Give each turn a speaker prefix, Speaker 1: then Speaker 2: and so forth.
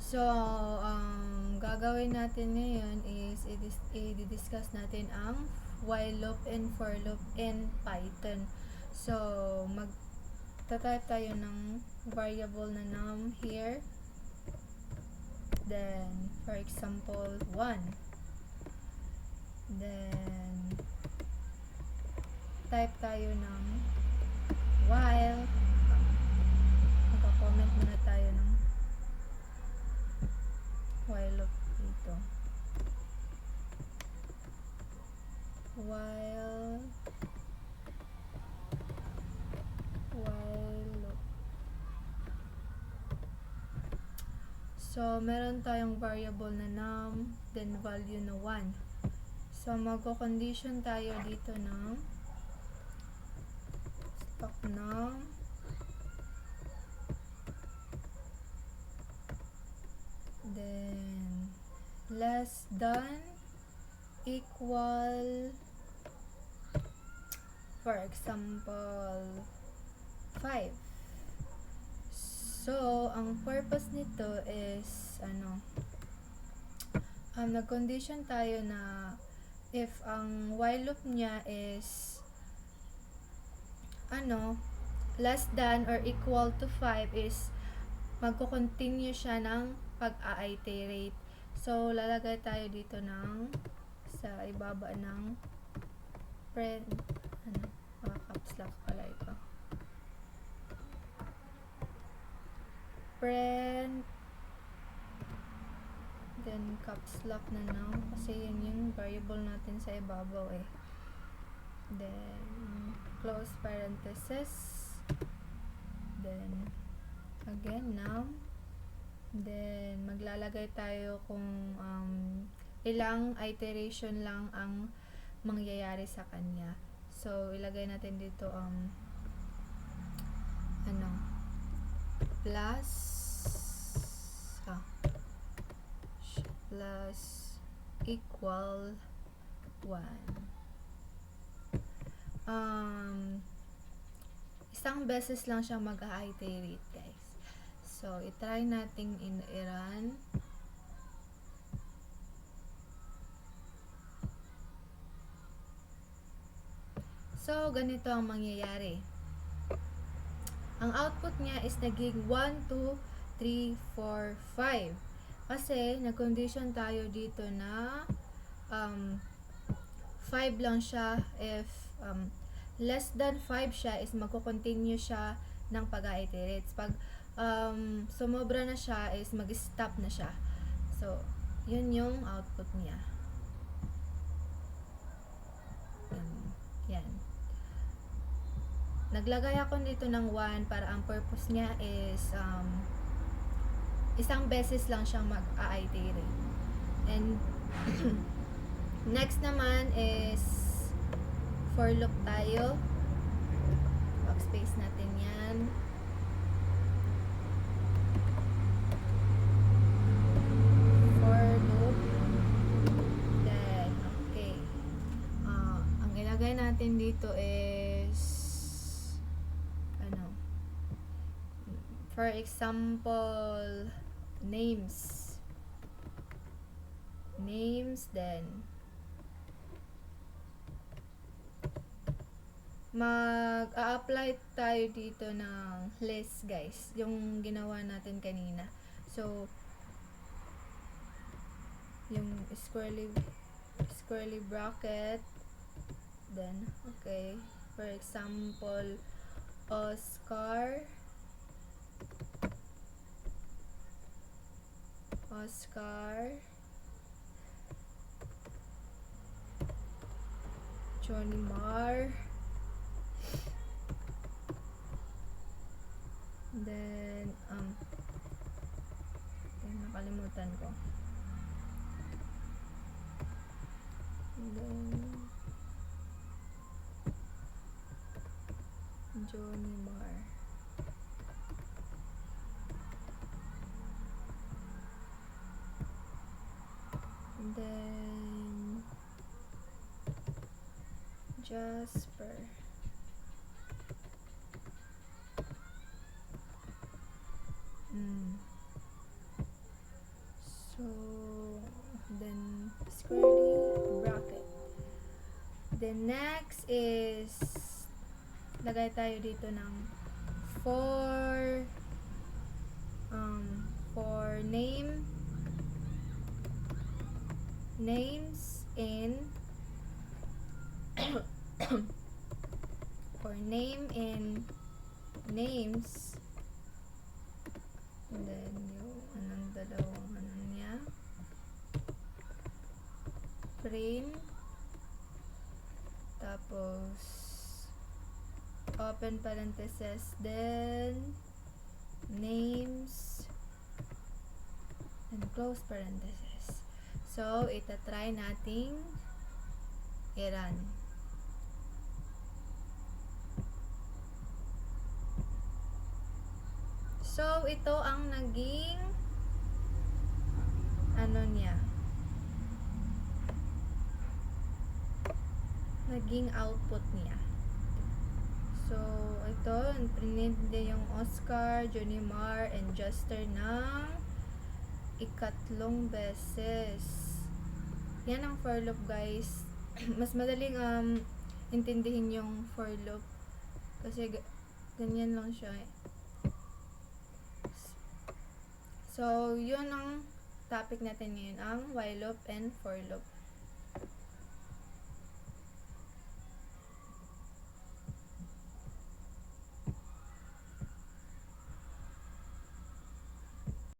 Speaker 1: So, ang gagawin natin ngayon is i-discuss natin ang while loop and for loop in Python. So, mag-type tayo ng variable na num here. Then, for example, 1. Then, type tayo ng while. Magka-comment muna tayo ng while loop dito. While loop. So, meron tayong variable na num, then value na 1. So, magko-condition tayo dito ng stock num then less than equal, for example, 5. So, ang purpose nito is nag-condition tayo na if ang while loop niya is less than or equal to 5 is magko-continue siya ng pag-a-iterate. So, lalagay tayo dito ng sa ibaba ng caps lock pala ito. Print then caps lock na kasi yun yung variable natin sa ibabaw then close parenthesis, then again then maglalagay tayo kung ilang iteration lang ang mangyayari sa kanya. So ilagay natin dito plus equal 1. Isang beses lang siya mag-iterate, guys. So, itry nating i-run. So, ganito ang mangyayari. Ang output niya is naging 1, 2, 3, 4, 5. Kasi, nag-condition tayo dito na 5 lang siya. If less than 5 siya, is magko-continue siya ng pag-iterate. Pag sumobra na siya, is mag-stop na siya. So, yun yung output niya. Yan. Naglagay ako dito ng 1 para ang purpose niya is isang beses lang siyang mag-iterate. And next naman is for loop tayo. Backspace natin yan. For loop. Then, okay. Ang ilagay natin dito is for example, names, then mag-a-apply tayo dito ng list, guys, yung ginawa natin kanina. So, yung squarely bracket, then, okay, for example, Oscar, Johnny Mar, then nakalimutan ko, then Johnny Mar. Then Jasper. Then next is lagay tayo dito ng for names in for name in names, and then yung anong dalawang ano niya, print, tapos open parenthesis, then names and close parenthesis. So itatry nating i-run. So ito ang naging ano niya, naging output niya. So ito, print din yung Oscar, Junimar, and Juster ng ikatlong beses. Yan ang for loop, guys. Mas madaling intindihin yung for loop kasi ganyan lang siya. So yun ang topic natin ngayon, ang while loop and for loop.